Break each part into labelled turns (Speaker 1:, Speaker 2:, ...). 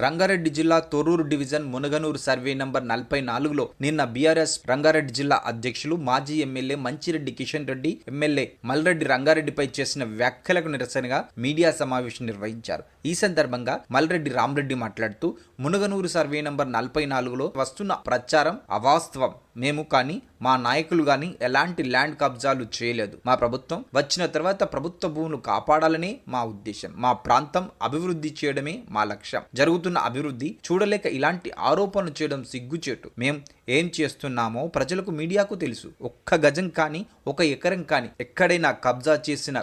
Speaker 1: రంగారెడ్డి జిల్లా Torrur division Munaganur survey number 44లో నిన్న బీఆర్ఎస్ రంగారెడ్డి జిల్లా అధ్యక్షులు మాజీ ఎమ్మెల్యే మంచిరెడ్డి కిషన్ రెడ్డి ఎమ్మెల్యే మల్రెడ్డి రంగారెడ్డిపై చేసిన వ్యాఖ్యలకు నిరసనగా మీడియా సమావేశం నిర్వహించారు. ఈ సందర్భంగా మల్రెడ్డి రామరెడ్డి మాట్లాడుతూ మునగనూరు సర్వే నంబర్ 44లో వస్తున్న ప్రచారం అవాస్తవం. మేము కానీ మా నాయకులు కానీ ఎలాంటి ల్యాండ్ కబ్జాలు చేయలేదు. మా ప్రభుత్వం వచ్చిన తర్వాత ప్రభుత్వ భూములు కాపాడాలనే మా ఉద్దేశం. మా ప్రాంతం అభివృద్ధి చేయడమే మా లక్ష్యం. జరుగుతున్న అభివృద్ధి చూడలేక ఇలాంటి ఆరోపణలు చేయడం సిగ్గుచేటు. మేం ఏం చేస్తున్నామో ప్రజలకు మీడియాకు తెలుసు. ఒక్క గజం కానీ ఒక ఎకరం కానీ ఎక్కడైనా కబ్జా చేసిన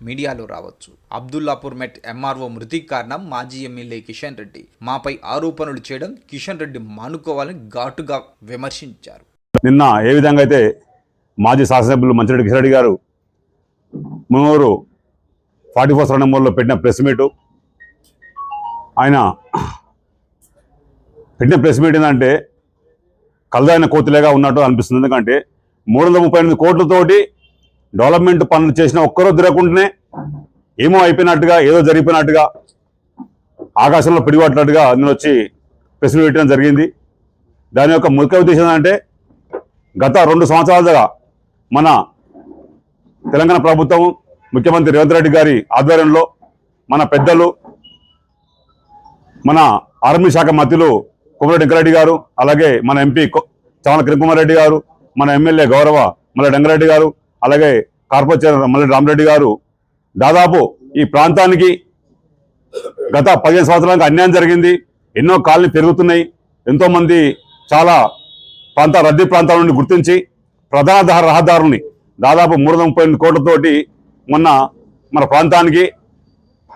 Speaker 1: మీడియాలో రావచ్చు. అబ్దుల్లాపూర్ మెట్ ఎంఆర్ఓ మృతికి కారణం మాజీ ఎమ్మెల్యే కిషన్ రెడ్డి. మాపై ఆరోపణలు చేయడం కిషన్ రెడ్డి మానుకోవాలని ఘాటుగా విమర్శించారు.
Speaker 2: నిన్న ఏ విధంగా అయితే మాజీ శాసనసభ్యులు మంచిరెడ్డి కిషన్ రెడ్డి గారు మునూరు 44 నెంబర్లో పెట్టిన ప్రెస్ మీటు, ఆయన పెట్టిన ప్రెస్ మీట్ ఏంటంటే కలదాయిన కోతిలేగా ఉన్నట్టు అనిపిస్తుంది. ఎందుకంటే 338 కోట్లతోటి డెవలప్మెంట్ పనులు చేసిన ఒక్కరో తిరగకుండానే ఏమో అయిపోయినట్టుగా, ఏదో జరిగిపోయినట్టుగా, ఆకాశంలో పిడిగొట్టినట్టుగా అందులో వచ్చి ప్రెస్ మీట్ పెట్టడం జరిగింది. దాని యొక్క ముఖ్య ఉద్దేశం ఏంటంటే గత 2 సంవత్సరాలుగా మన తెలంగాణ ప్రభుత్వం ముఖ్యమంత్రి రేవంత్ రెడ్డి గారి ఆధ్వర్యంలో మన పెద్దలు, మన ఆర్మీ శాఖ మంత్రులు కోమటిరెడ్డి వెంకరెడ్డి గారు, అలాగే మన ఎంపీ చామల కిరణ్ కుమార్ రెడ్డి గారు, మన ఎమ్మెల్యే గౌరవ మల్లెడ్డి రంగారెడ్డి గారు, అలాగే కార్పొరేటర్ మల్లెడ్డి రామరెడ్డి గారు దాదాపు ఈ ప్రాంతానికి గత 15 సంవత్సరాలకు అన్యాయం జరిగింది. ఎన్నో కాలనీ పెరుగుతున్నాయి. ఎంతోమంది చాలా రద్దీ ప్రాంతాల నుండి గుర్తించి ప్రధాన రహదారుల్ని దాదాపు 338 కోట్లతోటి మొన్న మన ప్రాంతానికి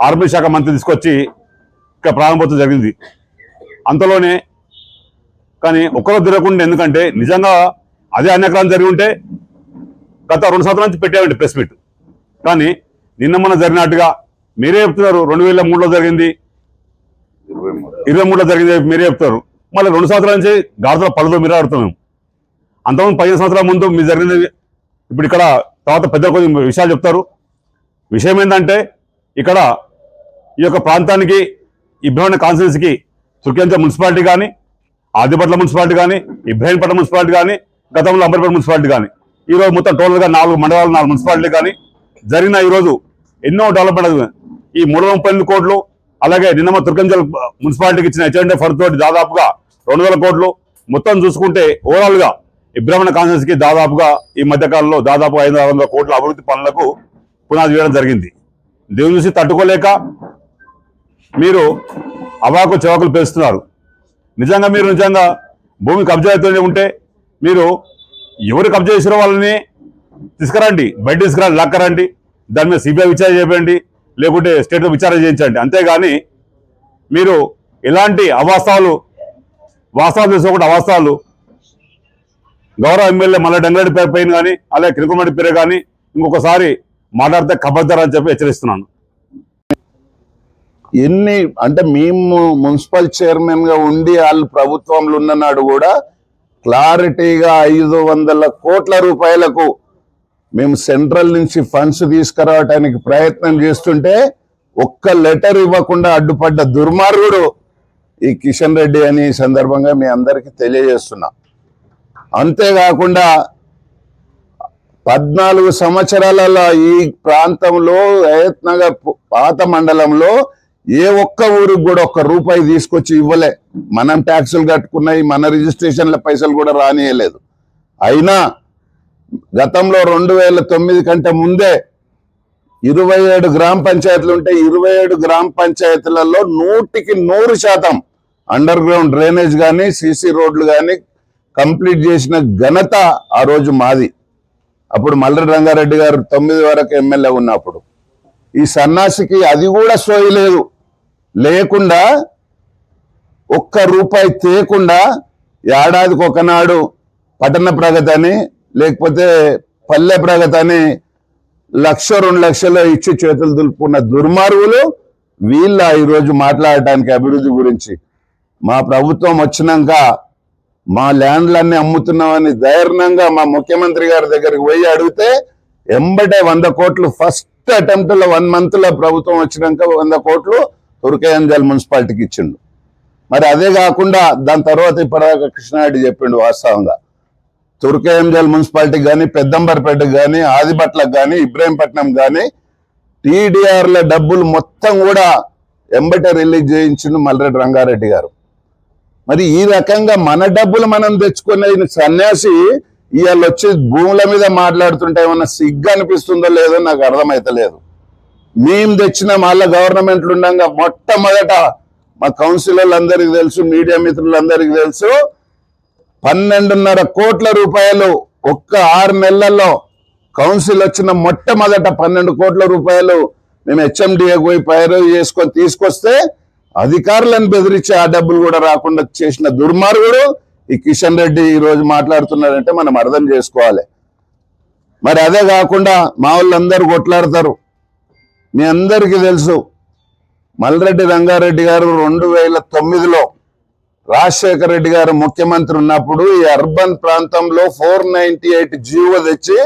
Speaker 2: ఆర్మీ శాఖ మంత్రి తీసుకొచ్చి ఇక్కడ ప్రారంభోత్సవం జరిగింది. అంతలోనే కానీ ఒక్కరో తిరగకుండా, ఎందుకంటే నిజంగా అదే అన్యాక్రాంతి జరిగి ఉంటే గత 2 సంవత్సరాల నుంచి పెట్టామండి ప్రెస్ మీట్. కానీ నిన్న మొన్న జరిగినట్టుగా మీరే చెప్తున్నారు. 2003లో జరిగింది, 23లో జరిగింది మీరే చెప్తారు. మళ్ళీ 2 సంవత్సరాల నుంచి గాడిదల పళ్ళతో మీరే ఆడుతాం. మేము అంతకుముందు 15 సంవత్సరాల ముందు మీరు జరిగినది ఇప్పుడు ఇక్కడ తర్వాత పెద్ద కొద్ది విషయాలు చెప్తారు. విషయం ఏంటంటే ఇక్కడ ఈ యొక్క ప్రాంతానికి ఇబ్రహీంపట్నం కాన్స్టిట్యున్సీకి తుర్కెంచ మున్సిపాలిటీ కానీ, ఆదిపట్ల మున్సిపాలిటీ కానీ, ఇబ్రహీంపట్నం మున్సిపాలిటీ కానీ, గతంలో అంబర్పేట మున్సిపాలిటీ కానీ, ఈరోజు మొత్తం టోటల్గా 4 మండలాలు, 4 మున్సిపాలిటీ కానీ జరిగిన ఈరోజు ఎన్నో డెవలప్మెంట్. ఈ 338 కోట్లు, అలాగే నిన్న తుర్కంజల్ మున్సిపాలిటీకి ఇచ్చిన హెచ్ఎండే ఫండ్ తోటి దాదాపుగా 200 కోట్లు. మొత్తం చూసుకుంటే ఓవరాల్గా ఇబ్రహీంపట్నం కాన్స్టిట్యున్సీకి దాదాపుగా ఈ మధ్యకాలంలో దాదాపు 500 కోట్ల అభివృద్ధి పనులకు పునాది వేయడం జరిగింది. దేవుని చూసి తట్టుకోలేక మీరు అవాకు చవాకులు పేస్తున్నారు. నిజంగా మీరు భూమి కబ్జా అవుతూనే ఉంటే మీరు ఎవరు కబ్జా చేసిన వాళ్ళని తీసుకురండి, బయట తీసుకురండి, లాక్కరండి. దాని మీద సిబిఐ విచారణ చేయండి, లేకుంటే స్టేట్లో విచారణ చేయించండి. అంతేగాని మీరు ఎలాంటి వాస్తవాలు తెలుసుకోకుండా అవాస్తవాలు గౌరవ ఎమ్మెల్యే మల్లెడ్డి రంగారెడ్డి పైన కానీ, అలాగే కిరణ్ కుమార్ రెడ్డి పేరు కానీ ఇంకొకసారి మాట్లాడితే ఖబర్దార్ అని చెప్పి హెచ్చరిస్తున్నాను.
Speaker 3: ఎన్ని అంటే మేము మున్సిపల్ చైర్మన్ గా ఉండి వాళ్ళు ప్రభుత్వంలో ఉన్ననాడు కూడా క్లారిటీగా 500 కోట్ల రూపాయలకు మేము సెంట్రల్ నుంచి ఫండ్స్ తీసుకురావడానికి ప్రయత్నం చేస్తుంటే ఒక్క లెటర్ ఇవ్వకుండా అడ్డుపడ్డ దుర్మార్గుడు ఈ కిషన్ రెడ్డి అని ఈ సందర్భంగా మీ అందరికీ తెలియజేస్తున్నా. అంతేకాకుండా 14 సంవత్సరాలలో ఈ ప్రాంతంలో హయత్ నగర్ పాత మండలంలో ఏ ఒక్క ఊరికి కూడా ఒక్క రూపాయి తీసుకొచ్చి ఇవ్వలే. మనం ట్యాక్సులు కట్టుకున్నాయి, మన రిజిస్ట్రేషన్ల పైసలు కూడా రానియలేదు. అయినా గతంలో 2009 కంటే ముందే 27 గ్రామ పంచాయతీలు ఉంటే 27 గ్రామ పంచాయతీలలో 100% అండర్ గ్రౌండ్ డ్రైనేజ్ కానీ, సీసీ రోడ్లు కానీ కంప్లీట్ చేసిన ఘనత ఆ రోజు మాది. అప్పుడు మల్లెడ్డి రంగారెడ్డి గారు 9 వరకు ఎమ్మెల్యే ఉన్నప్పుడు. ఈ సన్నాసికి అది కూడా సోయలేదు. లేకుండా ఒక్క రూపాయి తేకుండా ఏడాదికి ఒకనాడు పట్టణ ప్రగతి అని, లేకపోతే పల్లె ప్రగతి అని 1,00,000 2 లక్షలు ఇచ్చి చేతులు దులుపుకున్న దుర్మార్గులు వీళ్ళ ఈరోజు మాట్లాడటానికి అభివృద్ధి గురించి. మా ప్రభుత్వం వచ్చినాక మా ల్యాండ్లన్నీ అమ్ముతున్నామని ధైర్యంగా మా ముఖ్యమంత్రి గారి దగ్గరికి పోయి అడిగితే ఎంబటే 100 కోట్లు ఫస్ట్ అటెంప్ట్ లో 1 మంత్ లో ప్రభుత్వం వచ్చినాక 100 కోట్లు తుర్కయాంజల్ మున్సిపాలిటీకి ఇచ్చిండు. మరి అదే కాకుండా దాని తర్వాత ఇప్పటిదాకా కృష్ణారెడ్డి చెప్పిండు వాస్తవంగా తుర్కేంజల్ మున్సిపాలిటీకి కానీ పెద్దంబర్పేటకు కానీ ఆదిబట్లకు కానీ ఇబ్రాహీంపట్నం కానీ టీడీఆర్ల డబ్బులు మొత్తం కూడా ఎంబట రిలీజ్ చేయించిండు మల్రెడ్డి రంగారెడ్డి గారు. మరి ఈ రకంగా మన డబ్బులు మనం తెచ్చుకునే సన్యాసి ఇవాళ వచ్చి భూముల మీద మాట్లాడుతుంటే ఏమన్నా సిగ్గు అనిపిస్తుందో లేదో నాకు అర్థమైతలేదు. మేము తెచ్చిన వాళ్ళ గవర్నమెంట్లు ఉండగా మొట్టమొదట మా కౌన్సిలర్లందరికీ తెలుసు, మీడియా మిత్రులందరికీ తెలుసు, 12.5 కోట్ల రూపాయలు ఒక్క 6 నెలల్లో కౌన్సిల్ వచ్చిన మొట్టమొదట 12 కోట్ల రూపాయలు మేము హెచ్ఎండిఏ పోయి పైరు చేసుకొని తీసుకొస్తే అధికారులను బెదిరించి ఆ డబ్బులు కూడా రాకుండా చేసిన దుర్మార్గుడు ఈ కిషన్ రెడ్డి ఈ రోజు మాట్లాడుతున్నారంటే మనం అర్థం చేసుకోవాలి. మరి అదే కాకుండా మా వాళ్ళందరూ కొట్లాడతారు. మీ అందరికీ తెలుసు మల్రెడ్డి రంగారెడ్డి గారు 2009లో రాజశేఖర రెడ్డి గారు ముఖ్యమంత్రి ఉన్నప్పుడు ఈ అర్బన్ ప్రాంతంలో 498 జీవో తెచ్చి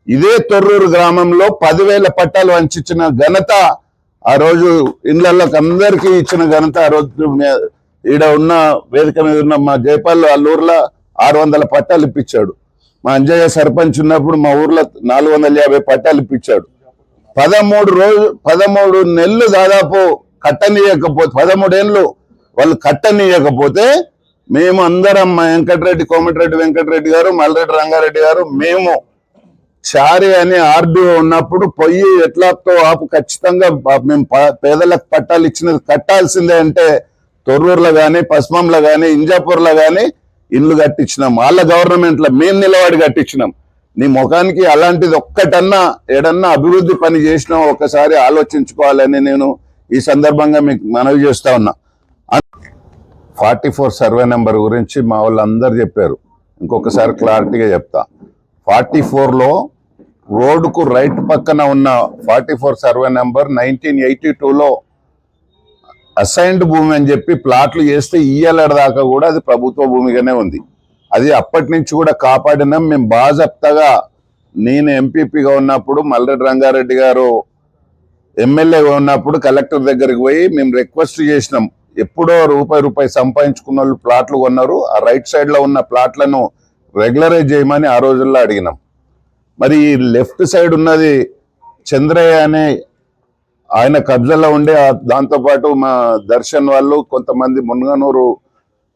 Speaker 3: ఇదే తొర్రూరు గ్రామంలో 10,000 పట్టాలు వంచిన ఘనత ఆ రోజు ఇళ్లలోకి అందరికీ ఇచ్చిన ఘనత ఆ రోజు ఈడ ఉన్న వేదిక మీద ఉన్న మా జైపాల్ అల్లూరులో 600 పట్టాలు ఇప్పించాడు. మా అంజయ్య సర్పంచ్ ఉన్నప్పుడు మా ఊర్లో 450 పట్టాలు ఇప్పించాడు. 13 నెలలు దాదాపు కట్టనీయకపోతే 13 ఏళ్ళు వాళ్ళు కట్టనీయకపోతే మేము అందరం మా వెంకటరెడ్డి, కోమటిరెడ్డి వెంకటరెడ్డి గారు, మల్రెడ్డి రంగారెడ్డి గారు, మేము చారి అని ఆర్డీఓ ఉన్నప్పుడు పొయ్యి ఎట్లాతో ఆపు ఖచ్చితంగా మేము పేదలకు పట్టాలు ఇచ్చినది కట్టాల్సిందే అంటే తొర్రూరులో కానీ, పశ్చిమంలో కానీ, ఇంజాపూర్లో కానీ ఇల్లు కట్టించినాం. వాళ్ళ గవర్నమెంట్లో మేము నిలబడి కట్టించినాం. నీ ముఖానికి అలాంటిది ఒక్కటన్నా ఏడన్నా అభివృద్ధి పని చేసినా ఒకసారి ఆలోచించుకోవాలని నేను ఈ సందర్భంగా మీకు మనవి చేస్తా ఉన్నా. 44 సర్వే నెంబర్ గురించి మా వాళ్ళందరూ చెప్పారు. ఇంకొకసారి క్లారిటీగా చెప్తా. 44లో రోడ్డుకు రైట్ పక్కన ఉన్న 44 సర్వే నెంబర్ 1982లో అసైన్డ్ భూమి అని చెప్పి ప్లాట్లు చేస్తే ఇయ్యలేడు దాకా కూడా అది ప్రభుత్వ భూమిగానే ఉంది. అది అప్పటి నుంచి కూడా కాపాడినాం. మేము బాజప్తగా నేను ఎంపీపీగా ఉన్నప్పుడు, మల్రెడ్డి రంగారెడ్డి గారు ఎమ్మెల్యేగా ఉన్నప్పుడు కలెక్టర్ దగ్గరికి పోయి మేము రిక్వెస్ట్ చేసినాం. ఎప్పుడో రూపాయి సంపాదించుకున్న వాళ్ళు ప్లాట్లు కొన్నారు, ఆ రైట్ సైడ్ లో ఉన్న ప్లాట్లను రెగ్యులరైజ్ చేయమని ఆ రోజుల్లో అడిగినాం. మరి లెఫ్ట్ సైడ్ ఉన్నది చంద్రయ్య అనే ఆయన కబ్జాలో ఉండే, దాంతోపాటు మా దర్శన్ వాళ్ళు కొంతమంది మున్గనూరు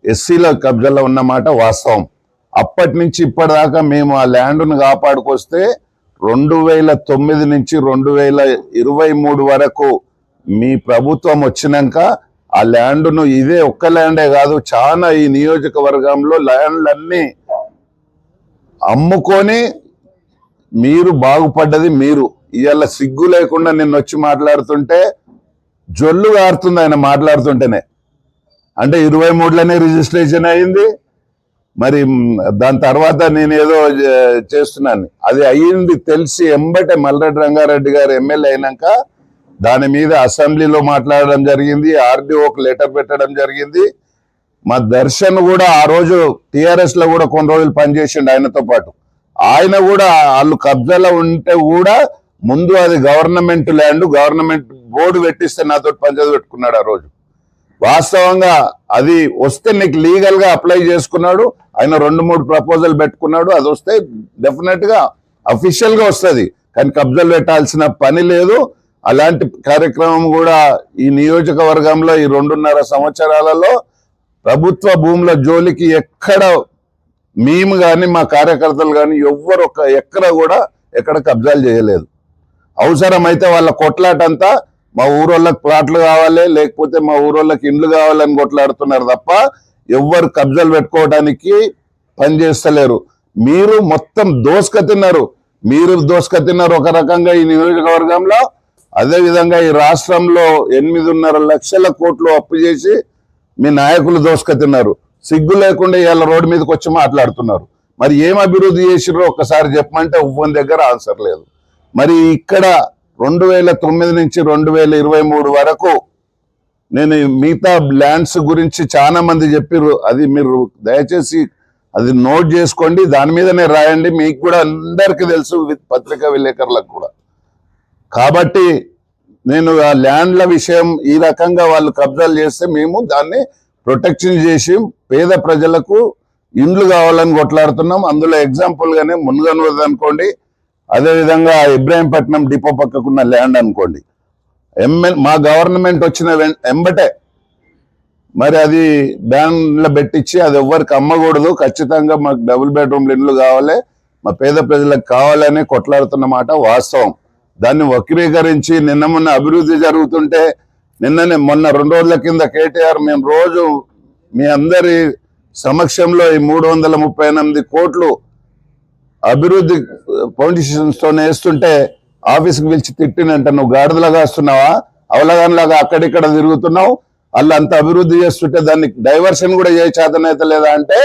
Speaker 3: ఎస్సీల కబ్జాలో ఉన్నమాట వాస్తవం. అప్పటి నుంచి ఇప్పటిదాకా మేము ఆ ల్యాండ్ను కాపాడుకొస్తే 2009 నుంచి 2023 వరకు మీ ప్రభుత్వం వచ్చినాక ఆ ల్యాండ్ను ఇదే ఒక్క ల్యాండే కాదు, చాలా ఈ నియోజకవర్గంలో ల్యాండ్లన్నీ అమ్ముకొని మీరు బాగుపడ్డది మీరు. ఇవాళ సిగ్గు లేకుండా నిన్న వచ్చి మాట్లాడుతుంటే జొల్లు గారుతుంది ఆయన మాట్లాడుతుంటేనే. అంటే 23లోనే రిజిస్ట్రేషన్ అయింది, మరి దాని తర్వాత నేను ఏదో చేస్తున్నాను. అది అయ్యింది తెలిసి ఎంబటే మల్రెడ్డి రంగారెడ్డి గారు ఎమ్మెల్యే అయినాక దాని మీద అసెంబ్లీలో మాట్లాడడం జరిగింది, ఆర్డీఓకి లెటర్ పెట్టడం జరిగింది. మా దర్శన్ కూడా ఆ రోజు టిఆర్ఎస్ లో కూడా కొన్ని రోజులు పనిచేసిండు ఆయనతో పాటు. ఆయన కూడా వాళ్ళు కబ్జాలో ఉంటే కూడా ముందు అది గవర్నమెంట్ ల్యాండ్, గవర్నమెంట్ బోర్డు పెట్టిస్తే నాతో పంచాయతీ పెట్టుకున్నాడు ఆ రోజు. వాస్తవంగా అది వస్తే నీకు లీగల్ గా అప్లై చేసుకున్నాడు. ఆయన 2-3 ప్రపోజల్ పెట్టుకున్నాడు. అది వస్తే డెఫినెట్ గా అఫీషియల్ గా వస్తుంది, కానీ కబ్జాలు పెట్టాల్సిన పని లేదు. అలాంటి కార్యక్రమం కూడా ఈ నియోజకవర్గంలో ఈ 2.5 సంవత్సరాలలో ప్రభుత్వ భూముల జోలికి ఎక్కడ మేము కానీ మా కార్యకర్తలు కానీ ఎవ్వరు ఎక్కడ కూడా ఎక్కడ కబ్జాలు చేయలేదు. అవసరమైతే వాళ్ళ కొట్లాటంతా మా ఊరోళ్ళకి ప్లాట్లు కావాలి, లేకపోతే మా ఊరోళ్ళకి ఇండ్లు కావాలని కొట్లాడుతున్నారు తప్ప ఎవ్వరు కబ్జాలు పెట్టుకోవడానికి పనిచేస్తలేరు. మీరు మొత్తం దోసుక తిన్నారు. మీరు దోసుక తిన్నారు ఒక రకంగా ఈ నియోజకవర్గంలో. అదేవిధంగా ఈ రాష్ట్రంలో 8.5 లక్షల కోట్లు అప్పు చేసి మీ నాయకులు దోసుక తిన్నారు. సిగ్గు లేకుండా ఇవాళ రోడ్డు మీదకి వచ్చి మాట్లాడుతున్నారు. మరి ఏం అభివృద్ధి చేసిర్రో ఒక్కసారి చెప్పమంటే ఒవ్వని దగ్గర ఆన్సర్ లేదు. మరి ఇక్కడ 2009 నుంచి 2023 వరకు నేను మిగతా ల్యాండ్స్ గురించి చాలా మంది చెప్పిర్రు. అది మీరు దయచేసి అది నోట్ చేసుకోండి, దాని మీదనే రాయండి. మీకు కూడా అందరికీ తెలుసు, పత్రికా విలేకరులకు కూడా. కాబట్టి నేను ఆ ల్యాండ్ల విషయం ఈ రకంగా వాళ్ళు కబ్జాలు చేస్తే మేము దాన్ని ప్రొటెక్షన్ చేసి పేద ప్రజలకు ఇండ్లు కావాలని కొట్లాడుతున్నాం. అందులో ఎగ్జాంపుల్ గానే మునగనూరు అనుకోండి, అదేవిధంగా ఇబ్రాహీంపట్నం డిపో పక్కకున్న ల్యాండ్ అనుకోండి. మా గవర్నమెంట్ వచ్చిన ఎంబటే మరి అది బ్యాన్లో పెట్టించి అది ఎవ్వరికి అమ్మకూడదు, ఖచ్చితంగా మాకు డబుల్ బెడ్రూమ్లు ఇండ్లు కావాలి, మా పేద ప్రజలకు కావాలని కొట్లాడుతున్న మాట వాస్తవం. దాన్ని వక్రీకరించి నిన్న మొన్న అభివృద్ధి జరుగుతుంటే మొన్న 2 రోజుల కింద కేటీఆర్ మేము రోజు మీ అందరి సమక్షంలో ఈ 338 కోట్లు అభివృద్ధి ఫౌండేషన్స్ తో వేస్తుంటే ఆఫీస్కి పిలిచి తిట్టినంట, నువ్వు గాడిదలాగా వస్తున్నావా, అవలగానిలాగా అక్కడిక్కడ తిరుగుతున్నావు, వాళ్ళు అంత అభివృద్ధి చేస్తుంటే దాన్ని డైవర్షన్ కూడా చేయ చేతనైతే లేదా అంటే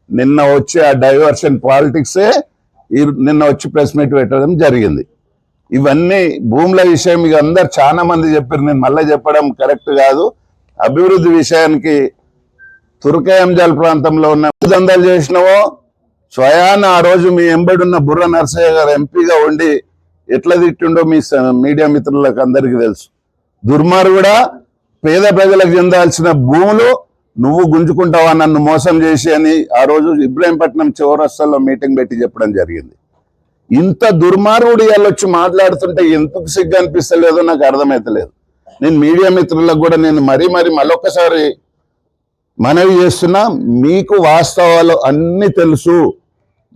Speaker 3: నిన్న వచ్చి ఆ డైవర్షన్ పాలిటిక్సే నిన్న వచ్చి ప్రెస్ మీట్ పెట్టడం జరిగింది. ఇవన్నీ భూముల విషయం ఇక అందరు చాలా మంది చెప్పారు, నేను మళ్ళీ చెప్పడం కరెక్ట్ కాదు. అభివృద్ధి విషయానికి తుర్కయంజాల్ ప్రాంతంలో ఉన్న దందాలు చేసినావో స్వయాన ఆ రోజు మీ ఎంబడున్న బుర్ర నరసయ్య గారు ఎంపీగా ఉండి ఎట్లా తిట్టిండో మీ మీడియా మిత్రులకు అందరికీ తెలుసు. దుర్మార్గుడా, పేద ప్రజలకు చెందాల్సిన భూములు నువ్వు గుంజుకుంటావా నన్ను మోసం చేసి అని ఆ రోజు ఇబ్రాహీంపట్నం చౌరస్తాలో మీటింగ్ పెట్టి చెప్పడం జరిగింది. ఇంత దుర్మార్గుడు వచ్చి మాట్లాడుతుంటే ఎందుకు సిగ్గు అనిపిస్తలేదో నాకు అర్థమైతలేదు. నేను మీడియా మిత్రులకు కూడా నేను మరీ మళ్ళొక్కసారి మనవి చేస్తున్నా, మీకు వాస్తవాలు అన్ని తెలుసు,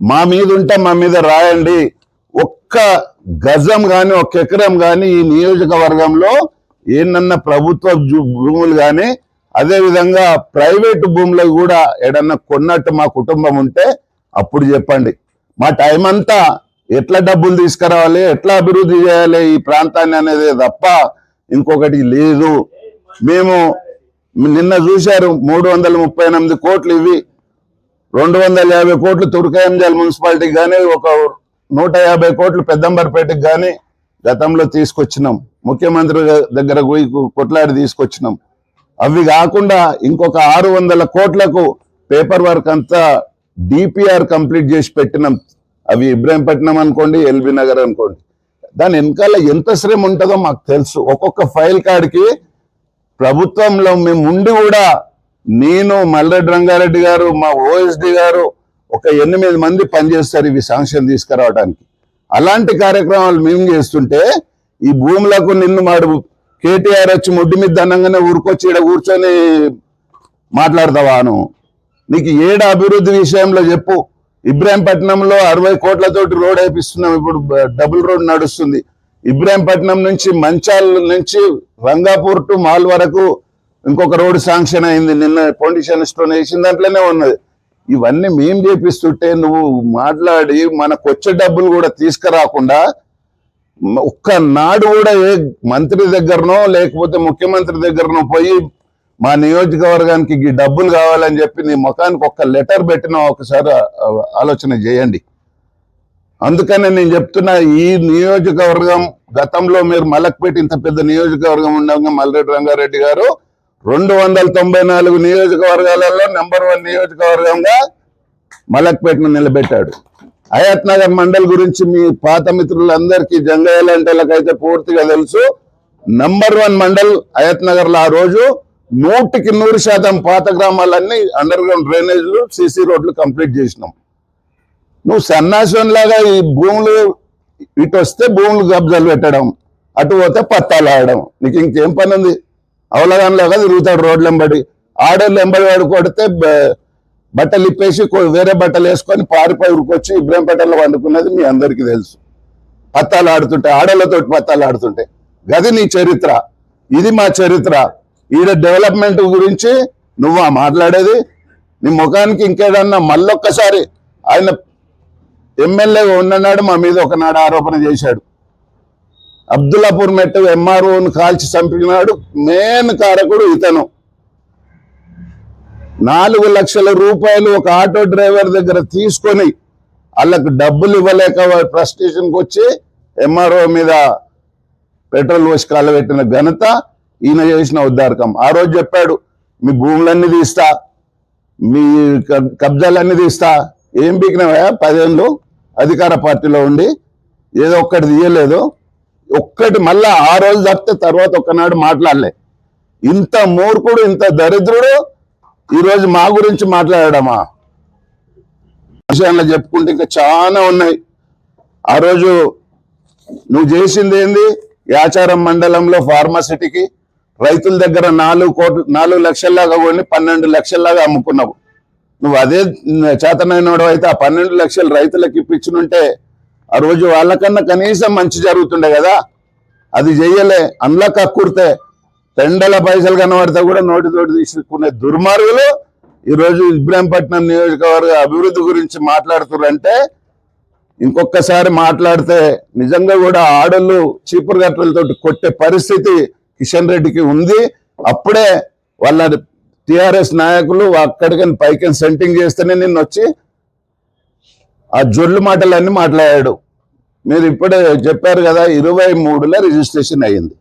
Speaker 3: మా మీద ఉంటే మా మీద రాయండి. ఒక్క గజం కానీ ఒక్క ఎకరం కానీ ఈ నియోజకవర్గంలో ఏనన్నా ప్రభుత్వ భూములు కానీ అదేవిధంగా ప్రైవేటు భూములకు కూడా ఏడన్నా కొన్నట్టు మా కుటుంబం ఉంటే అప్పుడు చెప్పండి. మా టైం అంతా ఎట్లా డబ్బులు తీసుకురావాలి, ఎట్లా అభివృద్ధి చేయాలి ఈ ప్రాంతాన్ని అనేది తప్ప ఇంకొకటి లేదు. మేము నిన్న చూశారు 338 కోట్లు, ఇవి 250 కోట్లు తుర్కయంజాల్ మున్సిపాలిటీకి కానీ ఒక 150 కోట్లు పెద్దంబర్పేటకి కానీ గతంలో తీసుకొచ్చినాం, ముఖ్యమంత్రి దగ్గర పోయి కొట్లాడి తీసుకొచ్చినాం. అవి కాకుండా ఇంకొక 600 కోట్లకు పేపర్ వర్క్ అంతా డిపిఆర్ కంప్లీట్ చేసి పెట్టినాం. అవి ఇబ్రాహీంపట్నం అనుకోండి, ఎల్బీ నగర్ అనుకోండి. దాని వెనకాల ఎంత శ్రమ ఉంటుందో మాకు తెలుసు. ఒక్కొక్క ఫైల్ కాడికి ప్రభుత్వంలో మేము ఉండి కూడా నేను, మల్రెడ్డి రంగారెడ్డి గారు, మా ఓఎస్డి గారు ఒక 8 మంది పనిచేస్తారు ఇవి శాంక్షన్ తీసుకురావడానికి. అలాంటి కార్యక్రమాలు మేము చేస్తుంటే ఈ భూములకు నిన్ను మాడు కేటీఆర్ వచ్చి ముడ్డి మీద దన్నంగానే ఊరుకొచ్చి ఇక్కడ కూర్చొని మాట్లాడతావాను. నీకు ఏడ అభివృద్ధి విషయంలో చెప్పు. ఇబ్రాహీంపట్నంలో 60 కోట్లతోటి రోడ్ వేపిస్తున్నాం, ఇప్పుడు డబుల్ రోడ్ నడుస్తుంది. ఇబ్రాహీంపట్నం నుంచి మంచాల్ నుంచి రంగాపూర్ టు మాల్ వరకు ఇంకొక రోడ్డు శాంక్షన్ అయింది, నిన్న ఫౌండేషన్ స్టోన్ వేసిన దాంట్లోనే ఉన్నది. ఇవన్నీ మేం చేపిస్తుంటే నువ్వు మాట్లాడి మనకు వచ్చే డబ్బులు కూడా తీసుకురాకుండా ఒక్కనాడు కూడా ఏ మంత్రి దగ్గరనో లేకపోతే ముఖ్యమంత్రి దగ్గరనో పోయి మా నియోజకవర్గానికి ఈ డబ్బులు కావాలని చెప్పి నీ ముఖానికి ఒక్క లెటర్ పెట్టినా ఒకసారి ఆలోచన చేయండి. అందుకనే నేను చెప్తున్నా, ఈ నియోజకవర్గం గతంలో మీరు మలక్పేట ఇంత పెద్ద నియోజకవర్గం ఉండగా మల్రెడ్డి రంగారెడ్డి గారు 294 నియోజకవర్గాలలో నెంబర్ 1 నియోజకవర్గంగా మలక్పేటను నిలబెట్టాడు. హయత్ నగర్ మండల్ గురించి మీ పాత మిత్రులందరికీ జంగయ్యలంటలకైతే పూర్తిగా తెలుసు. నెంబర్ 1 మండల్ హయత్ నగర్ లో ఆ రోజు 100% పాత గ్రామాలన్నీ అండర్ గ్రౌండ్ డ్రైనేజ్లు, సిసి రోడ్లు కంప్లీట్ చేసినాం. నువ్వు సన్నాసం లాగా ఈ భూములు ఇటు వస్తే భూములు కబ్జాలు పెట్టడం, అటు పోతే పత్తాలు ఆడడం, నీకు ఇంకేం పని ఉంది? అవలగానిలాగా తిరుగుతాడు రోడ్లు వెంబడి. ఆడోళ్ళు వెంబడి వాడు కొడితే బట్టలు ఇప్పేసి వేరే బట్టలు వేసుకొని పారిపోయి ఉరికొచ్చి ఇబ్రాహీంపట్నంలో వండుకున్నది మీ అందరికీ తెలుసు. పత్తాలు ఆడుతుంటే, ఆడోళ్ళతో పత్తాలు ఆడుతుంటే, గది నీ చరిత్ర, ఇది మా చరిత్ర. ఈడ డెవలప్మెంట్ గురించి నువ్వు మాట్లాడేది? నీ ముఖానికి ఇంకేదన్నా మళ్ళొక్కసారి ఆయన ఎమ్మెల్యేగా ఉన్ననాడు మా మీద ఒకనాడు ఆరోపణ చేశాడు. అబ్దుల్లాపూర్ మెట్టు ఎంఆర్ఓను కాల్చి చంపినాడు, మెయిన్ కారకుడు ఇతను. 4 లక్షల రూపాయలు ఒక ఆటో డ్రైవర్ దగ్గర తీసుకొని వాళ్ళకు డబ్బులు ఇవ్వలేక ఫ్రస్ట్రేషన్కి వచ్చి ఎంఆర్ఓ మీద పెట్రోల్ పోసి కాలబెట్టిన ఘనత ఈయన చేసిన ఉద్దారకం. ఆ రోజు చెప్పాడు, మీ భూములన్నీ తీస్తా, మీ కబ్జాలన్నీ తీస్తా. ఏం పీకినావా 10 ఏళ్ళు అధికార పార్టీలో ఉండి? ఏదో ఒక్కటి తీయలేదు, ఒక్కటి మళ్ళా ఆ రోజు తప్పితే తర్వాత ఒక్కనాడు మాట్లాడలే. ఇంత మూర్ఖుడు, ఇంత దరిద్రుడు ఈరోజు మా గురించి మాట్లాడమా? విషయాల్లో చెప్పుకుంటే ఇంకా చాలా ఉన్నాయి. ఆ రోజు నువ్వు చేసింది ఏంది? యాచారం మండలంలో ఫార్మాసిటీకి రైతుల దగ్గర 4 లక్షల్లాగా కొని 12 లక్షల్లాగా అమ్ముకున్నావు. నువ్వు అదే చేతనైనడు అయితే ఆ 12 లక్షలు రైతులకు ఇప్పించుంటే ఆ రోజు వాళ్ళకన్నా కనీసం మంచి జరుగుతుండే కదా. అది చెయ్యలే. అందులో కక్కుర్తే పెండల పైసలు కనబడితే కూడా నోటితోటి తీసుకునే దుర్మార్గులు ఈరోజు ఇబ్రాహీంపట్నం నియోజకవర్గ అభివృద్ధి గురించి మాట్లాడుతున్నారంటే ఇంకొకసారి మాట్లాడితే నిజంగా కూడా ఆడళ్ళు చీపురు గట్టలతో కొట్టే పరిస్థితి కిషన్ రెడ్డికి ఉంది. అప్పుడే వాళ్ళ టిఆర్ఎస్ నాయకులు అక్కడికని పైకి సెంటింగ్ చేస్తేనే నిన్న వచ్చి ఆ జొల్లు మాటలన్నీ మాట్లాడాడు. మీరు ఇప్పుడే చెప్పారు కదా 23లో రిజిస్ట్రేషన్ అయ్యింది.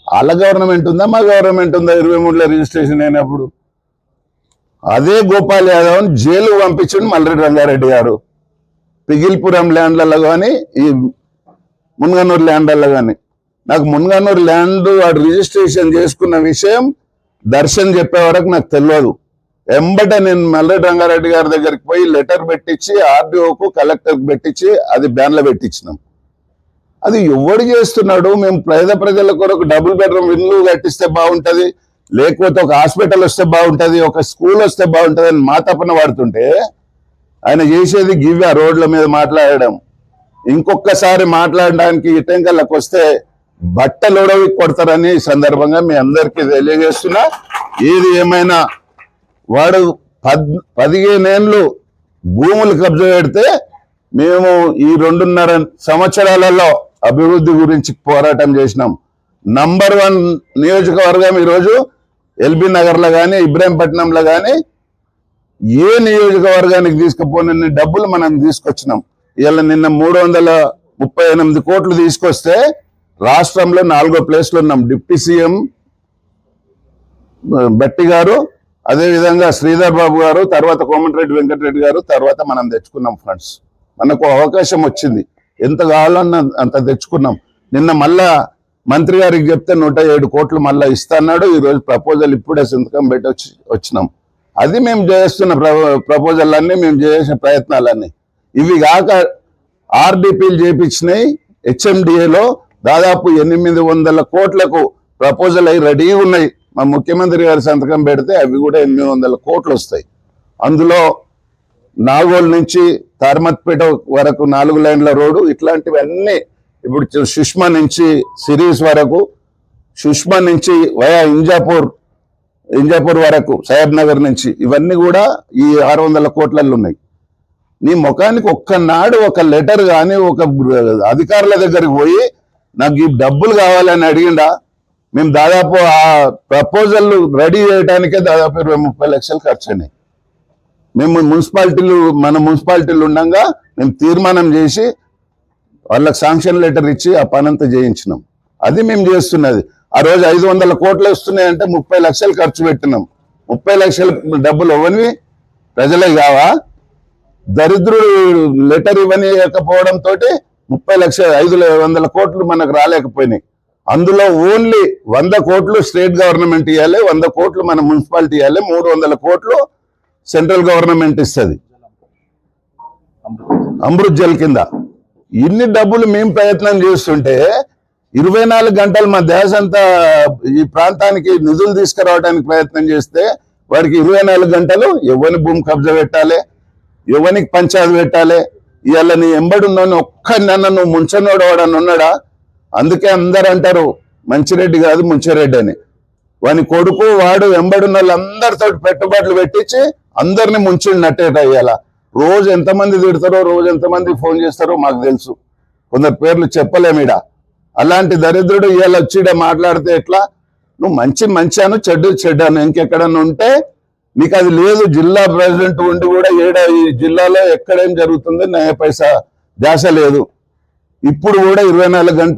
Speaker 3: వాళ్ళ గవర్నమెంట్ ఉందా మా గవర్నమెంట్ ఉందా 23లో రిజిస్ట్రేషన్ అయినప్పుడు? అదే గోపాల్ యాదవ్ని జైలు పంపించండి మల్రెడ్డి రంగారెడ్డి గారు. పిగిల్పురం ల్యాండ్లలో కానీ ఈ మున్గనూరు ల్యాండ్లలో కానీ. నాకు మున్గనూరు ల్యాండ్ వాడు రిజిస్ట్రేషన్ చేసుకున్న విషయం దర్శన్ చెప్పే వరకు నాకు తెలియదు. ఎంబట నేను మల్రెడ్డి రంగారెడ్డి గారి దగ్గరికి పోయి లెటర్ పెట్టించి ఆర్డీఓకు కలెక్టర్కి పెట్టించి అది బ్యాన్లో పెట్టించినాం. అది ఎవడు చేస్తున్నాడు? మేము పేద ప్రజల కొరకు డబుల్ బెడ్రూమ్ ఇల్లు కట్టిస్తే బాగుంటది, లేకపోతే ఒక హాస్పిటల్ వస్తే బాగుంటది, ఒక స్కూల్ వస్తే బాగుంటది అని మా తపన పడుతుంటే ఆయన చేసేది గివ్వే రోడ్ల మీద మాట్లాడడం. ఇంకొకసారి మాట్లాడడానికి ఇటంకల్లోకి వస్తే బట్టలోడవి కొడతారని ఈ సందర్భంగా మీ అందరికీ తెలియజేస్తున్నా. ఏది ఏమైనా వాడు 15 ఏళ్ళు భూములు కబ్జా పెడితే మేము ఈ 2.5 సంవత్సరాలలో అభివృద్ధి గురించి పోరాటం చేసినాం. నంబర్ 1 నియోజకవర్గం ఈరోజు ఎల్బీ నగర్లో కానీ ఇబ్రాహీంపట్నంలో కానీ ఏ నియోజకవర్గానికి తీసుకుపోయిన డబ్బులు మనం తీసుకొచ్చినాం. ఇలా నిన్న 338 కోట్లు తీసుకొస్తే రాష్ట్రంలో 4వ ప్లేస్లో ఉన్నాం. డిప్యూటీ సీఎం బట్టి గారు, అదేవిధంగా శ్రీధర్ బాబు గారు, తర్వాత కోమటిరెడ్డి వెంకటరెడ్డి గారు, తర్వాత మనం తెచ్చుకున్నాం ఫండ్స్. మనకు అవకాశం వచ్చింది, ఎంత కావాలన్నా అంత తెచ్చుకున్నాం. నిన్న మళ్ళా మంత్రి గారికి చెప్తే 107 కోట్లు మళ్ళా ఇస్తాన్నాడు. ఈరోజు ప్రపోజల్ ఇప్పుడే సంతకం పెట్టి వచ్చినాం. అది మేము చేస్తున్న ప్రపోజల్ అన్నీ, మేము చేసే ప్రయత్నాలన్నీ. ఇవి కాక ఆర్డిపిలు చేపించినాయి. హెచ్ఎండిఏలో దాదాపు 800 కోట్లకు ప్రపోజల్ అయి రెడీ ఉన్నాయి. మా ముఖ్యమంత్రి గారి సంతకం పెడితే అవి కూడా 800 కోట్లు వస్తాయి. అందులో నాగోల్ నుంచి తార్మత్పేట వరకు 4 లైన్ల రోడ్డు, ఇట్లాంటివన్నీ. ఇప్పుడు సుష్మా నుంచి సిరీస్ వరకు, సుష్మా నుంచి వయా ఇంజాపూర్ వరకు, సాహెబ్ నగర్ నుంచి, ఇవన్నీ కూడా ఈ 600 కోట్లలో ఉన్నాయి. నీ ముఖానికి ఒక్కనాడు ఒక లెటర్ కానీ ఒక అధికారుల దగ్గరికి పోయి నాకు ఈ డబ్బులు కావాలని అడిగిండా? మేము దాదాపు ఆ ప్రపోజల్ రెడీ చేయడానికే దాదాపు 20-30 లక్షలు ఖర్చు అయినాయి. మేము మన మున్సిపాలిటీలు ఉండగా మేము తీర్మానం చేసి వాళ్ళకి శాంక్షన్ లెటర్ ఇచ్చి ఆ పనంతా చేయించినాం. అది మేము చేస్తున్నది. ఆ రోజు 500 కోట్లు వస్తున్నాయంటే 30 లక్షలు ఖర్చు పెట్టినాం. 30 లక్షల డబ్బులు ఇవ్వనివి ప్రజలే కావా? దరిద్రుడు లెటర్ ఇవ్వనియకపోవడంతో 500 కోట్లు మనకు రాలేకపోయినాయి. అందులో ఓన్లీ 100 కోట్లు స్టేట్ గవర్నమెంట్ ఇవ్వాలి, 100 కోట్లు మన మున్సిపాలిటీ ఇవ్వాలి, 300 కోట్లు సెంట్రల్ గవర్నమెంట్ ఇస్తుంది అమృత్ జల్ కింద. ఇన్ని డబ్బులు మేము ప్రయత్నం చేస్తుంటే 24 గంటలు మా దేశంతా ఈ ప్రాంతానికి నిధులు తీసుకురావడానికి ప్రయత్నం చేస్తే వాడికి 24 గంటలు ఎవరిని భూమి కబ్జా పెట్టాలి, ఎవరికి పంచాయతీ పెట్టాలి. ఇవాళ నీ ఎంబడున్నాను ఒక్కడన్నా నువ్వు ముంచనోడు వాడని ఉన్నాడా? అందుకే అందరు అంటారు మంచిరెడ్డి కాదు ముంచెరెడ్డి అని. వాని కొడుకు వాడు ఎంబడున్న వాళ్ళందరితో పెట్టుబడులు పెట్టించి అందరిని ముంచినట్టే అయ్యాల. రోజు ఎంతమంది తిడతారో, రోజు ఎంతమంది ఫోన్ చేస్తారో మాకు తెలుసు. కొందరు పేర్లు చెప్పలేమిడ. అలాంటి దరిద్రుడు ఇవాళ వచ్చిడ మాట్లాడితే ఎట్లా? నువ్వు మంచి అను, చెడ్డాను. ఇంకెక్కడన్నా ఉంటే నీకు అది లేదు. జిల్లా ప్రెసిడెంట్ ఉండి కూడా ఈ జిల్లాలో ఎక్కడేం జరుగుతుందో 9 పైసా ధ్యాస లేదు. ఇప్పుడు కూడా 24 గంటలు